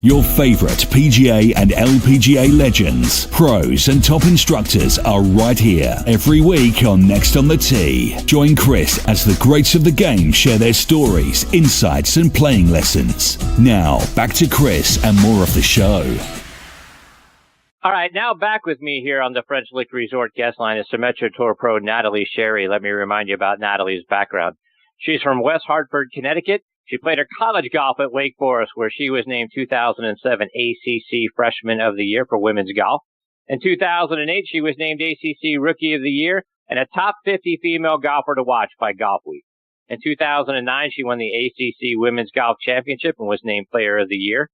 Your favorite PGA and LPGA legends, pros and top instructors are right here every week on Next on the Tee. Join Chris as the greats of the game share their stories, insights and playing lessons. Now, back to Chris and more of the show. All right, now back with me here on the French Lick Resort guest line is Symetra Tour pro Natalie Sheary. Let me remind you about Natalie's background. She's from West Hartford, Connecticut. She played her college golf at Wake Forest, where she was named 2007 ACC Freshman of the Year for women's golf. In 2008, she was named ACC Rookie of the Year and a top 50 female golfer to watch by Golf Week. In 2009, she won the ACC Women's Golf Championship and was named Player of the Year.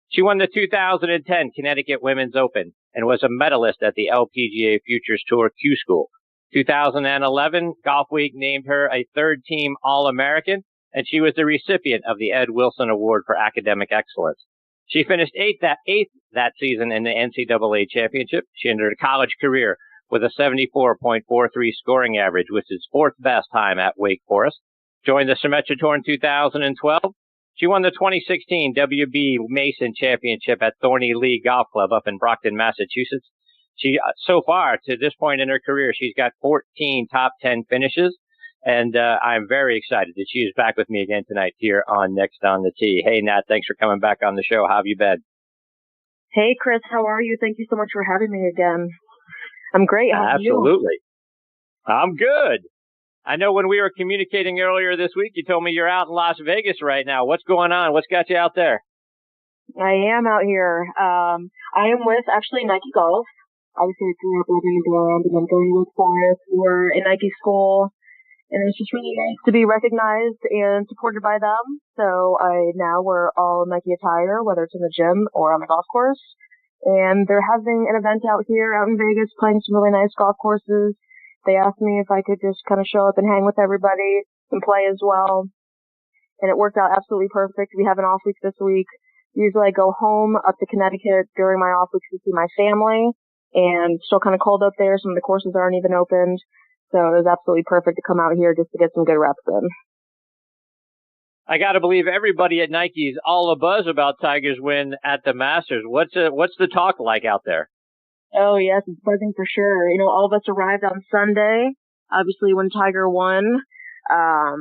She won the 2010 Connecticut Women's Open and was a medalist at the LPGA Futures Tour Q School. 2011, Golf Week named her a third-team All-American, and she was the recipient of the Ed Wilson Award for Academic Excellence. She finished eighth that season in the NCAA Championship. She ended her college career with a 74.43 scoring average, which is fourth best time at Wake Forest. Joined the Symetra Tour in 2012. She won the 2016 WB Mason Championship at Thorny Lee Golf Club up in Brockton, Massachusetts. She, so far, to this point in her career, she's got 14 top 10 finishes. And I'm very excited that she is back with me again tonight here on Next on the Tee. Hey, Nat, thanks for coming back on the show. How have you been? Hey, Chris, how are you? Thank you so much for having me again. I'm great. How are you? Absolutely. I'm good. I know when we were communicating earlier this week, you told me you're out in Las Vegas right now. What's going on? What's got you out there? I am out here. I am with, actually, Nike Golf. Obviously, I grew up living in the brand, and I'm going with Forest. We're in Nike school. And it's just really nice to be recognized and supported by them. So now we're all Nike attire, whether it's in the gym or on the golf course. And they're having an event out here, out in Vegas, playing some really nice golf courses. They asked me if I could just kind of show up and hang with everybody and play as well. And it worked out absolutely perfect. We have an off week this week. Usually I go home up to Connecticut during my off week to see my family. And still kind of cold up there. Some of the courses aren't even opened. So it was absolutely perfect to come out here just to get some good reps in. I got to believe everybody at Nike is all abuzz about Tiger's win at the Masters. What's the talk like out there? Oh, yes, it's buzzing for sure. You know, all of us arrived on Sunday, obviously, when Tiger won. That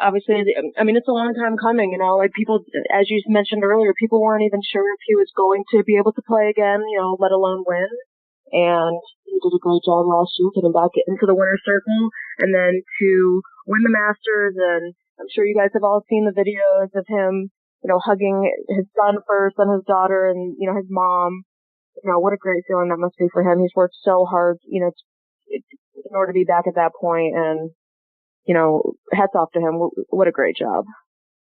obviously, I mean, it's a long time coming, you know, like people, as you mentioned earlier, people weren't even sure if he was going to be able to play again, you know, let alone win. And he did a great job last year getting back into the winner's circle and then to win the Masters. And I'm sure you guys have all seen the videos of him, you know, hugging his son first, then his daughter and, you know, his mom. You know, what a great feeling that must be for him. He's worked so hard, you know, in order to be back at that point. And, you know, hats off to him. What a great job.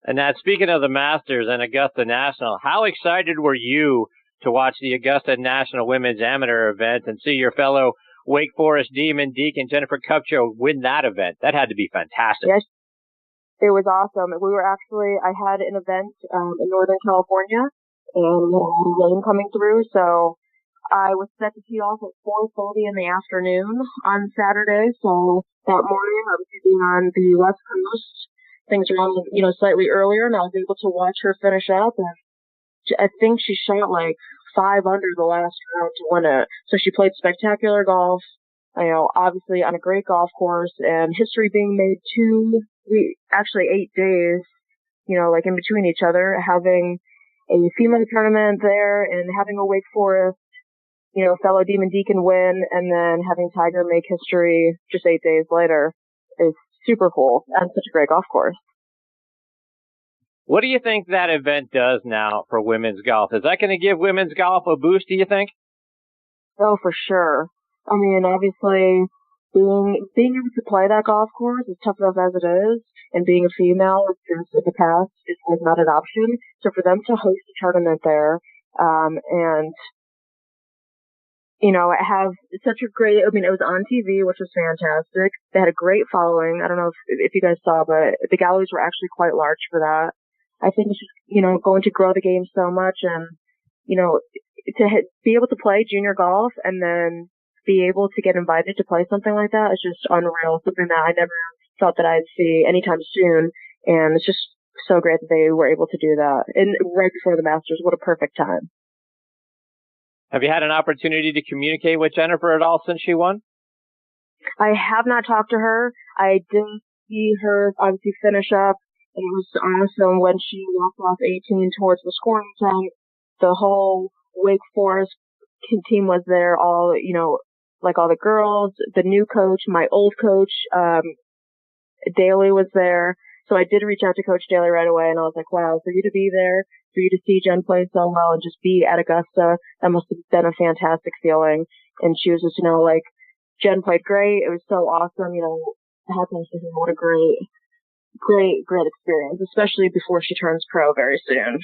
And now, speaking of the Masters and Augusta National, how excited were you to watch the Augusta National Women's Amateur event and see your fellow Wake Forest Demon Deacon Jennifer Kupcho win that event? That had to be fantastic. Yes, it was awesome. I had an event in Northern California, and we had a lot of rain coming through, so I was set to tee off at 4:30 in the afternoon on Saturday. So that morning, I was being on the West Coast. Things were on, you know, slightly earlier, and I was able to watch her finish up, and I think she shot like 5 under the last round to win it. So she played spectacular golf, you know, obviously on a great golf course, and history being made 8 days, you know, like in between each other, having a female tournament there and having a Wake Forest, you know, fellow Demon Deacon win, and then having Tiger make history just 8 days later is super cool and such a great golf course. What do you think that event does now for women's golf? Is that going to give women's golf a boost, do you think? Oh, for sure. I mean, obviously, being able to play that golf course, as tough enough as it is, and being a female in the past just was not an option. So for them to host a tournament there, and, you know, have such a great, I mean, it was on TV, which was fantastic. They had a great following. I don't know if you guys saw, but the galleries were actually quite large for that. I think it's just, you know, going to grow the game so much, and, you know, to be able to play junior golf and then be able to get invited to play something like that is just unreal. Something that I never thought that I'd see anytime soon. And it's just so great that they were able to do that. And right before the Masters, what a perfect time. Have you had an opportunity to communicate with Jennifer at all since she won? I have not talked to her. I did see her obviously finish up. It was awesome when she walked off 18 towards the scoring tent. The whole Wake Forest team was there, all, like all the girls, the new coach, my old coach, Daly was there. So I did reach out to Coach Daly right away, and I was like, wow, for you to be there, for you to see Jen play so well and just be at Augusta, that must have been a fantastic feeling. And she was just, like, Jen played great. It was so awesome, happy to hear what a great experience, especially before she turns pro very soon.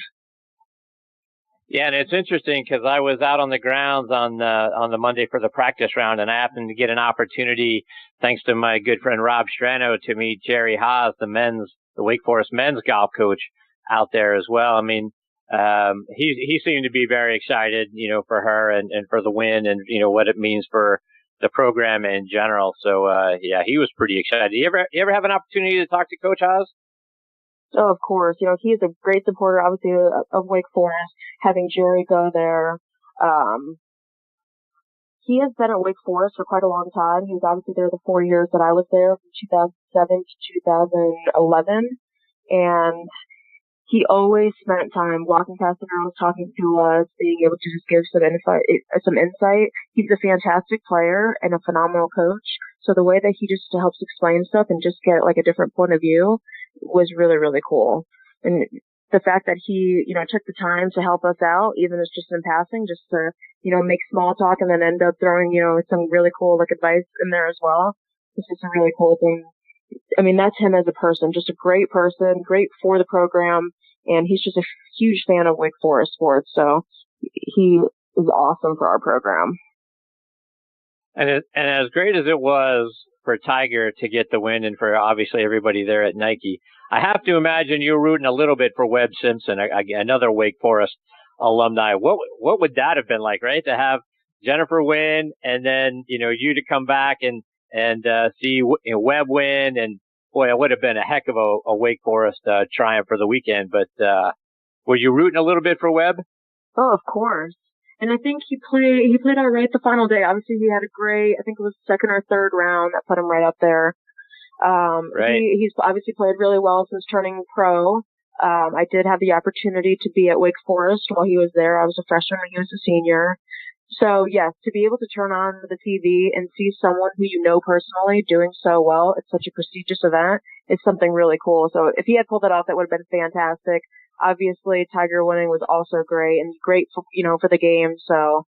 Yeah, and it's interesting because I was out on the grounds on the Monday for the practice round, and I happened to get an opportunity, thanks to my good friend Rob Strano, to meet Jerry Haas, the Wake Forest men's golf coach, out there as well. I mean, he seemed to be very excited, for her and for the win, and what it means for the program in general. So yeah, he was pretty excited. You ever have an opportunity to talk to Coach Haas? Oh, of course. He is a great supporter, obviously, of Wake Forest, having Jerry go there. He has been at Wake Forest for quite a long time. He was obviously there the 4 years that I was there, from 2007 to 2011. And he always spent time walking past the girls, talking to us, being able to just give some insight. He's a fantastic player and a phenomenal coach. So the way that he just helps explain stuff and just get like a different point of view was really, really cool. And the fact that he, took the time to help us out, even if it's just in passing, just to, make small talk and then end up throwing, some really cool advice in there as well. It's just a really cool thing. I mean, that's him as a person, just a great person, great for the program, and he's just a huge fan of Wake Forest sports, so he is awesome for our program. And as great as it was for Tiger to get the win and for obviously everybody there at Nike, I have to imagine you're rooting a little bit for Webb Simpson, another Wake Forest alumni. What would that have been like, right? To have Jennifer win and then, you to come back and see Webb win, and boy, it would have been a heck of a Wake Forest triumph for the weekend. But were you rooting a little bit for Webb? Oh, of course. And I think he played all right the final day. Obviously, he had a great, I think it was second or third round that put him right up there. Right. He's obviously played really well since turning pro. I did have the opportunity to be at Wake Forest while he was there. I was a freshman when he was a senior. So yes, to be able to turn on the TV and see someone who you know personally doing so well at such a prestigious event is something really cool. So if he had pulled it off, that would have been fantastic. Obviously, Tiger winning was also great and great for, for the game. So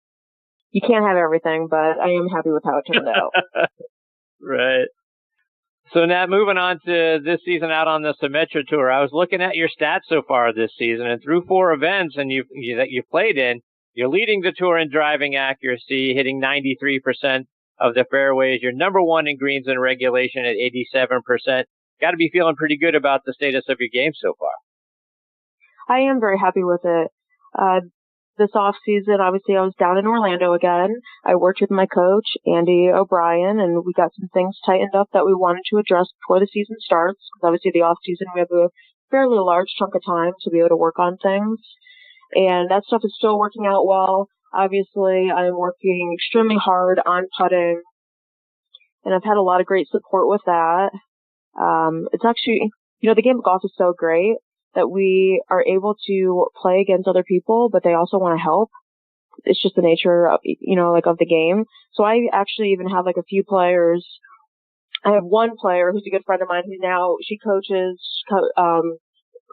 you can't have everything, but I am happy with how it turned out. Right. So now moving on to this season out on the Symetra Tour, I was looking at your stats so far this season, and through 4 events that you played in, you're leading the tour in driving accuracy, hitting 93% of the fairways. You're number 1 in greens and regulation at 87%. Got to be feeling pretty good about the status of your game so far. I am very happy with it. This off season, obviously, I was down in Orlando again. I worked with my coach, Andy O'Brien, and we got some things tightened up that we wanted to address before the season starts. Because obviously, the off season, we have a fairly large chunk of time to be able to work on things. And that stuff is still working out well. Obviously, I'm working extremely hard on putting, and I've had a lot of great support with that. It's actually, the game of golf is so great that we are able to play against other people, but they also want to help. It's just the nature of, of the game. So I actually even have a few players. I have one player who's a good friend of mine she coaches,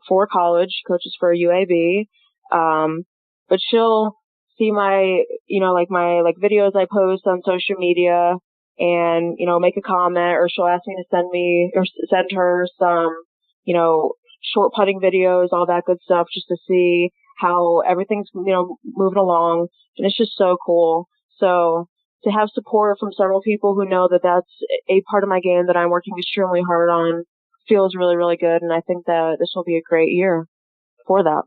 for college, coaches for UAB. But she'll see my, my videos I post on social media and, make a comment, or she'll ask me to send her some, short putting videos, all that good stuff, just to see how everything's, moving along. And it's just so cool. So to have support from several people who know that that's a part of my game that I'm working extremely hard on feels really, really good. And I think that this will be a great year for that.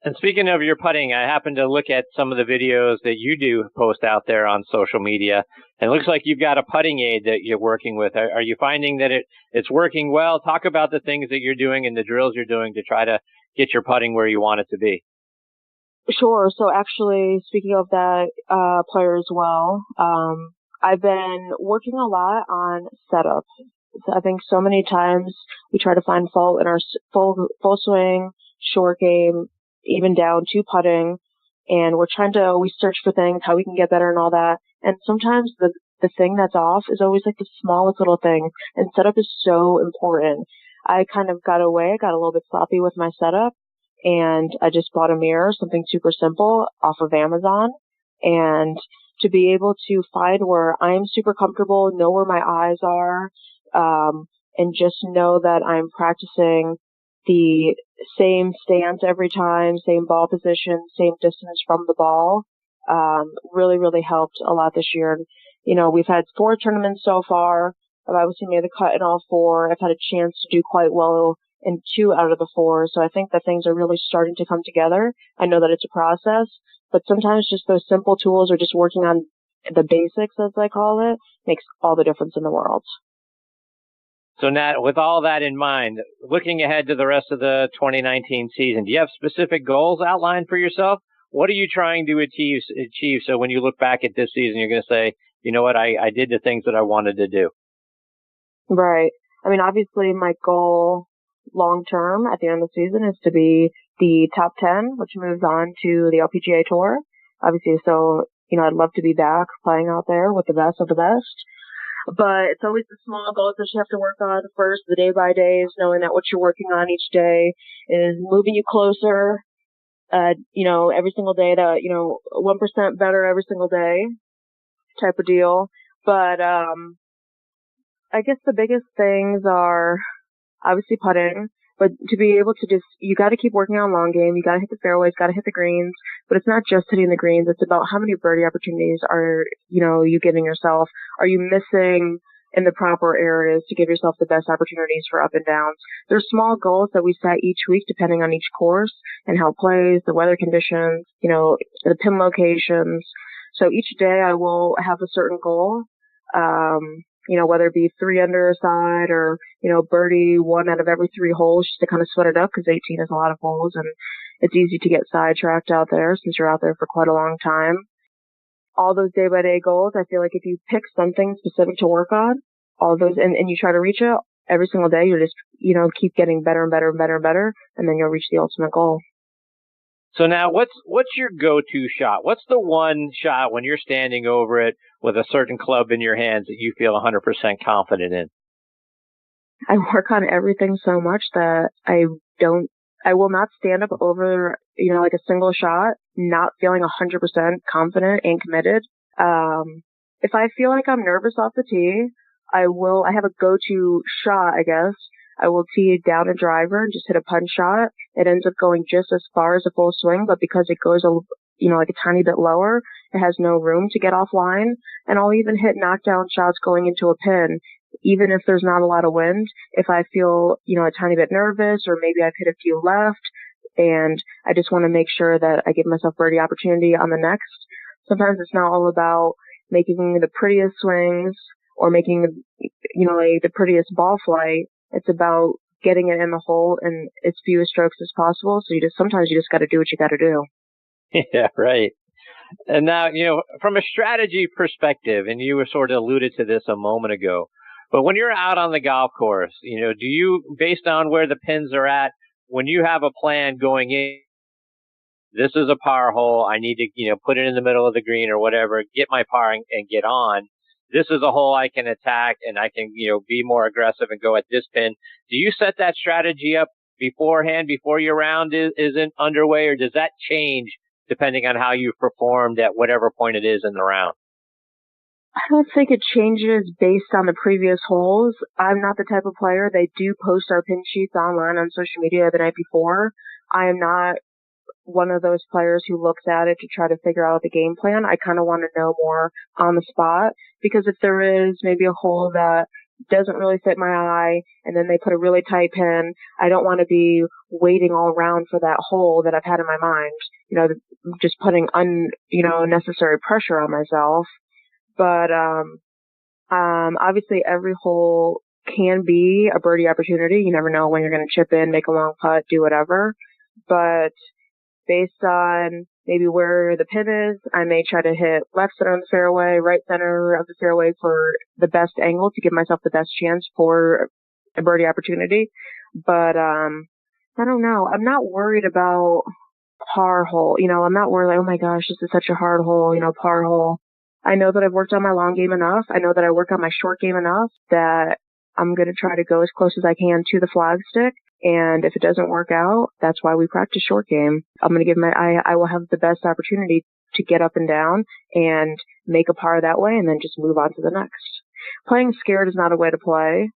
And speaking of your putting, I happen to look at some of the videos that you do post out there on social media, and it looks like you've got a putting aid that you're working with. Are you finding that it's working well? Talk about the things that you're doing and the drills you're doing to try to get your putting where you want it to be. Sure. So actually, speaking of that player as well, I've been working a lot on setup. I think so many times we try to find fault in our full swing, short game, even down to putting, and we're trying to always search for things, how we can get better and all that. And sometimes the thing that's off is always like the smallest little thing, and setup is so important. I kind of got a little bit sloppy with my setup, and I just bought a mirror, something super simple off of Amazon, and to be able to find where I'm super comfortable, know where my eyes are, and just know that I'm practicing the same stance every time, same ball position, same distance from the ball, really, really helped a lot this year. You know, we've had 4 tournaments so far. I've obviously made the cut in all 4. I've had a chance to do quite well in 2 out of the 4. So I think that things are really starting to come together. I know that it's a process, but sometimes just those simple tools or just working on the basics, as I call it, makes all the difference in the world. So, Nat, with all that in mind, looking ahead to the rest of the 2019 season, do you have specific goals outlined for yourself? What are you trying to achieve so when you look back at this season, you're going to say, you know what, I did the things that I wanted to do? Right. I mean, obviously, my goal long term at the end of the season is to be the top 10, which moves on to the LPGA Tour. Obviously, so, you know, I'd love to be back playing out there with the best of the best. But it's always the small goals that you have to work on first, the day by days, knowing that what you're working on each day is moving you closer, you know, every single day, that, you know, 1% better every single day type of deal. But I guess the biggest things are obviously putting, but to be able to you got to keep working on long game. You got to hit the fairways, got to hit the greens, but it's not just hitting the greens. It's about how many birdie opportunities are, you know, you giving yourself? Are you missing in the proper areas to give yourself the best opportunities for up and downs? There's small goals that we set each week depending on each course and how it plays, the weather conditions, you know, the pin locations. So each day I will have a certain goal. You know, whether it be 3 under a side or, you know, birdie 1 out of every 3 holes, just to kind of sweat it up, because 18 is a lot of holes and it's easy to get sidetracked out there since you're out there for quite a long time. All those day by day goals, I feel like if you pick something specific to work on, all those, and you try to reach it every single day, you're just, you know, keep getting better and better and better and better, and then you'll reach the ultimate goal. So now what's your go-to shot? What's the one shot when you're standing over it with a certain club in your hands that you feel 100% confident in? I work on everything so much that I will not stand up over, you know, like a single shot, not feeling 100% confident and committed. If I feel like I'm nervous off the tee, I have a go-to shot, I guess. I will tee down a driver and just hit a punch shot. It ends up going just as far as a full swing, but because it goes, you know, like a tiny bit lower, it has no room to get offline. And I'll even hit knockdown shots going into a pin, even if there's not a lot of wind. If I feel, you know, a tiny bit nervous, or maybe I've hit a few left and I just want to make sure that I give myself birdie opportunity on the next. Sometimes it's not all about making the prettiest swings or making, you know, like the prettiest ball flight. It's about getting it in the hole in as few strokes as possible. So sometimes you just got to do what you got to do. Yeah, right. And now, you know, from a strategy perspective, and you were sort of alluded to this a moment ago, but when you're out on the golf course, you know, do you, based on where the pins are at, when you have a plan going in, this is a par hole, I need to, you know, put it in the middle of the green or whatever, get my par and get on. This is a hole I can attack and I can, you know, be more aggressive and go at this pin. Do you set that strategy up beforehand, before your round isn't underway, or does that change depending on how you've performed at whatever point it is in the round? I don't think it changes based on the previous holes. I'm not the type of player. They do post our pin sheets online on social media the night before. I am not one of those players who looks at it to try to figure out the game plan. I kind of want to know more on the spot, because if there is maybe a hole that doesn't really fit my eye, and then they put a really tight pin. I don't want to be waiting all around for that hole that I've had in my mind, just putting unnecessary pressure on myself. But obviously every hole can be a birdie opportunity. You never know when you're going to chip in, make a long putt, do whatever. But based on maybe where the pin is, I may try to hit left center of the fairway, right center of the fairway for the best angle to give myself the best chance for a birdie opportunity. But I don't know. I'm not worried about par hole. I'm not worried like, oh my gosh, this is such a hard hole, par hole. I know that I've worked on my long game enough. I know that I work on my short game enough that I'm going to try to go as close as I can to the flagstick. And if it doesn't work out, that's why we practice short game. I'm going to give I will have the best opportunity to get up and down and make a par that way and then just move on to the next. Playing scared is not a way to play.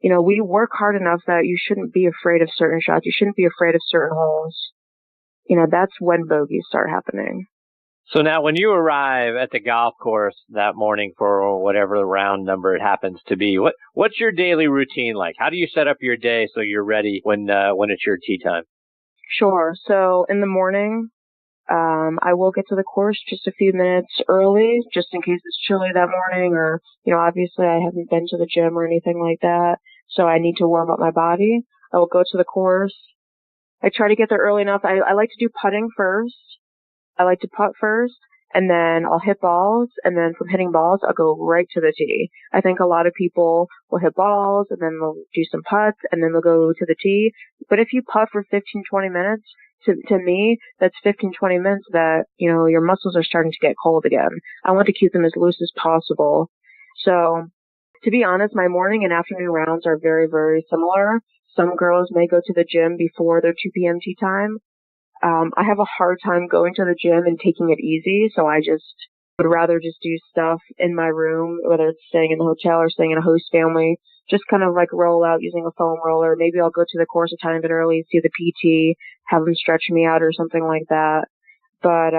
We work hard enough that you shouldn't be afraid of certain shots. You shouldn't be afraid of certain holes. That's when bogeys start happening. So now when you arrive at the golf course that morning for whatever round number it happens to be, what's your daily routine like? How do you set up your day so you're ready when it's your tee time? Sure. So in the morning, I will get to the course just a few minutes early, just in case it's chilly that morning or, obviously I haven't been to the gym or anything like that. So I need to warm up my body. I will go to the course. I try to get there early enough. I like to do putting first. I like to putt first, and then I'll hit balls, and then from hitting balls, I'll go right to the tee. I think a lot of people will hit balls, and then they'll do some putts, and then they'll go to the tee. But if you putt for 15, 20 minutes, to me, that's 15, 20 minutes that, your muscles are starting to get cold again. I want to keep them as loose as possible. So, to be honest, my morning and afternoon rounds are very, very similar. Some girls may go to the gym before their 2 p.m. tee time. I have a hard time going to the gym and taking it easy, so I just would rather just do stuff in my room, whether it's staying in the hotel or staying in a host family, just kind of like roll out using a foam roller. Maybe I'll go to the course a tiny bit early, see the PT, have them stretch me out or something like that. But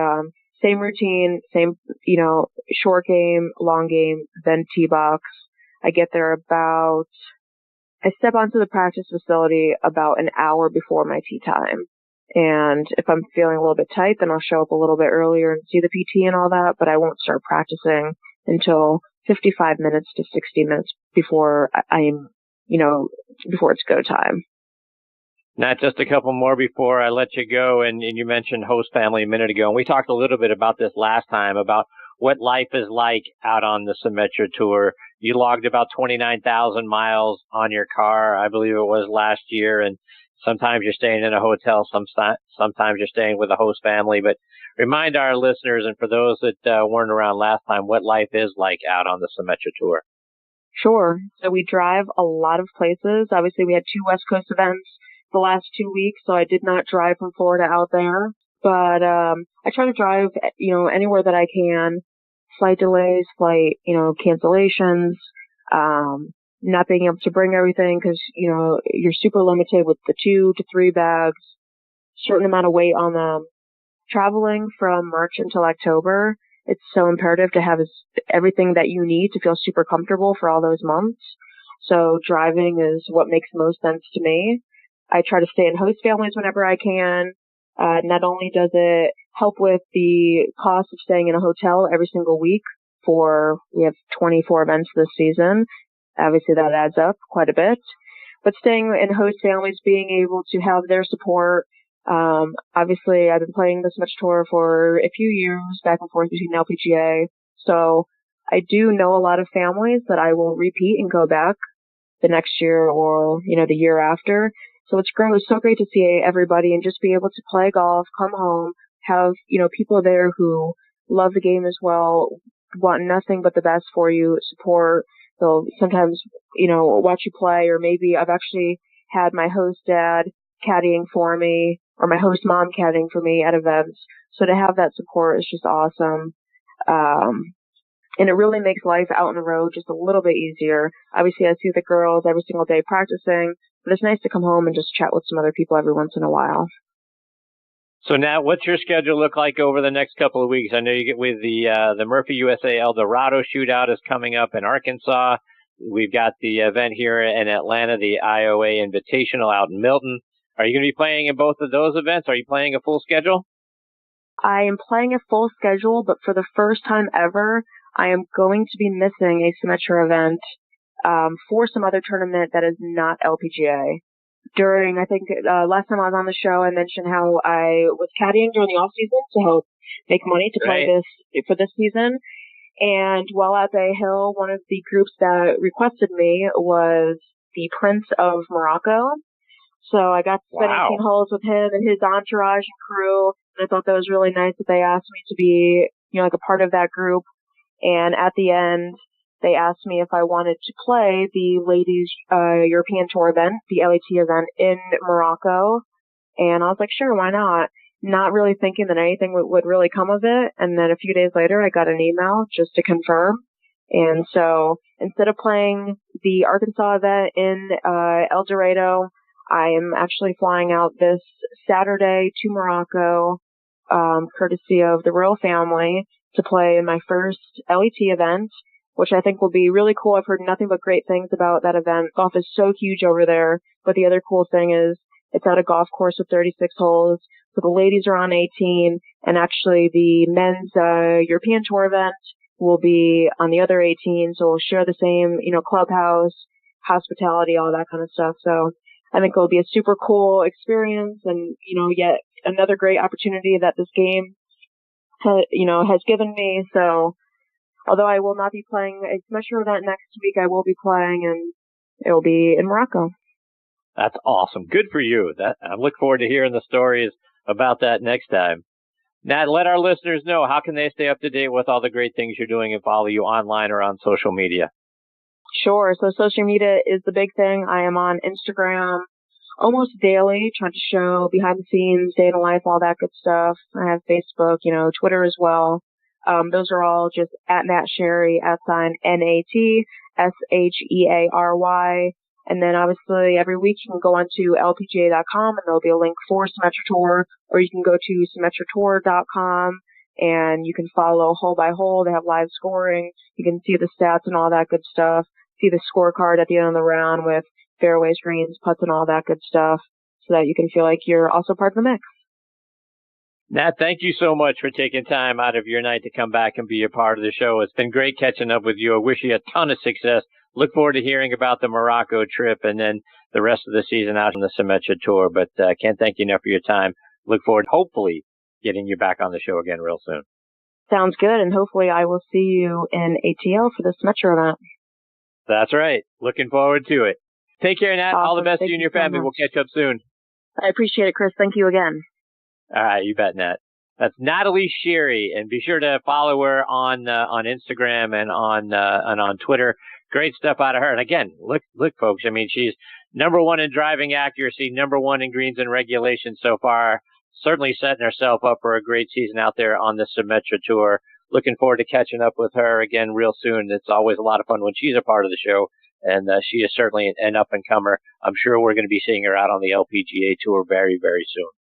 same routine, same, short game, long game, then tee box. I get there I step onto the practice facility about an hour before my tee time. And if I'm feeling a little bit tight, then I'll show up a little bit earlier and see the PT and all that, but I won't start practicing until 55 minutes to 60 minutes before before it's go time. Not just a couple more before I let you go, and you mentioned host family a minute ago, and we talked a little bit about this last time, about what life is like out on the Symetra Tour. You logged about 29,000 miles on your car, I believe it was last year, and sometimes you're staying in a hotel, sometimes you're staying with a host family. But remind our listeners, and for those that weren't around last time, what life is like out on the Symetra Tour. Sure. So we drive a lot of places. Obviously, we had 2 West Coast events the last 2 weeks, so I did not drive from Florida out there. But I try to drive, anywhere that I can. Flight delays, flight, cancellations, not being able to bring everything because, you're super limited with the 2 to 3 bags, certain amount of weight on them. Traveling from March until October, it's so imperative to have everything that you need to feel super comfortable for all those months. So driving is what makes most sense to me. I try to stay in host families whenever I can. Not only does it help with the cost of staying in a hotel every single week we have 24 events this season. Obviously that adds up quite a bit, but staying in host families, being able to have their support. Obviously I've been playing the Symetra Tour for a few years back and forth between LPGA. So I do know a lot of families that I will repeat and go back the next year or, the year after. So it's great. It's so great to see everybody and just be able to play golf, come home, have, people there who love the game as well, want nothing but the best for you, support. They'll sometimes, watch you play, or maybe I've actually had my host dad caddying for me or my host mom caddying for me at events. So to have that support is just awesome. And it really makes life out on the road just a little bit easier. Obviously, I see the girls every single day practicing, but it's nice to come home and just chat with some other people every once in a while. So now, what's your schedule look like over the next couple of weeks? I know you get with the Murphy USA El Dorado shootout is coming up in Arkansas. We've got the event here in Atlanta, the IOA Invitational out in Milton. Are you going to be playing in both of those events? Are you playing a full schedule? I am playing a full schedule, but for the first time ever, I am going to be missing a Symetra event for some other tournament that is not LPGA. I think, last time I was on the show, I mentioned how I was caddying during the off season to help make money to play for this season. And while at Bay Hill, one of the groups that requested me was the Prince of Morocco. So I got to spend 18 holes with him and his entourage and crew. And I thought that was really nice that they asked me to be, like a part of that group. And at the end, they asked me if I wanted to play the ladies' European Tour event, the LAT event in Morocco. And I was like, sure, why not? Not really thinking that anything would really come of it. And then a few days later, I got an email just to confirm. And so instead of playing the Arkansas event in El Dorado, I am actually flying out this Saturday to Morocco, courtesy of the royal family, to play in my first LET event, which I think will be really cool. I've heard nothing but great things about that event. Golf is so huge over there. But the other cool thing is it's at a golf course with 36 holes. So the ladies are on 18, and actually the men's European Tour event will be on the other 18. So we'll share the same, clubhouse, hospitality, all that kind of stuff. So I think it'll be a super cool experience, and yet another great opportunity that this game, has given me. So although I will not be playing a Symetra event next week, I will be playing, and it will be in Morocco. That's awesome. Good for you. I look forward to hearing the stories about that next time. Nat, let our listeners know, how can they stay up to date with all the great things you're doing and follow you online or on social media? Sure. So social media is the big thing. I am on Instagram almost daily, trying to show behind the scenes, day in the life, all that good stuff. I have Facebook, Twitter as well. Those are all just at Nat Sheary, @NATSHEARY. And then obviously every week you can go onto LPGA.com and there'll be a link for Symetra Tour, or you can go to SymetraTour.com and you can follow hole by hole. They have live scoring. You can see the stats and all that good stuff. See the scorecard at the end of the round with fairways, greens, putts, and all that good stuff, so that you can feel like you're also part of the mix. Nat, thank you so much for taking time out of your night to come back and be a part of the show. It's been great catching up with you. I wish you a ton of success. Look forward to hearing about the Morocco trip and then the rest of the season out on the Symetra Tour. But can't thank you enough for your time. Look forward, hopefully, getting you back on the show again real soon. Sounds good, and hopefully I will see you in ATL for the Symetra event. That's right. Looking forward to it. Take care, Nat. Awesome. All the best to Thank you and your family. We'll catch up soon. I appreciate it, Chris. Thank you again. All right, you bet, Nat. That's Natalie Sheary, and be sure to follow her on Instagram and on Twitter. Great stuff out of her. And again, look, folks. I mean, she's #1 in driving accuracy, #1 in greens and regulation so far. Certainly setting herself up for a great season out there on the Symetra Tour. Looking forward to catching up with her again real soon. It's always a lot of fun when she's a part of the show, and she is certainly an up and comer. I'm sure we're going to be seeing her out on the LPGA Tour very, very soon.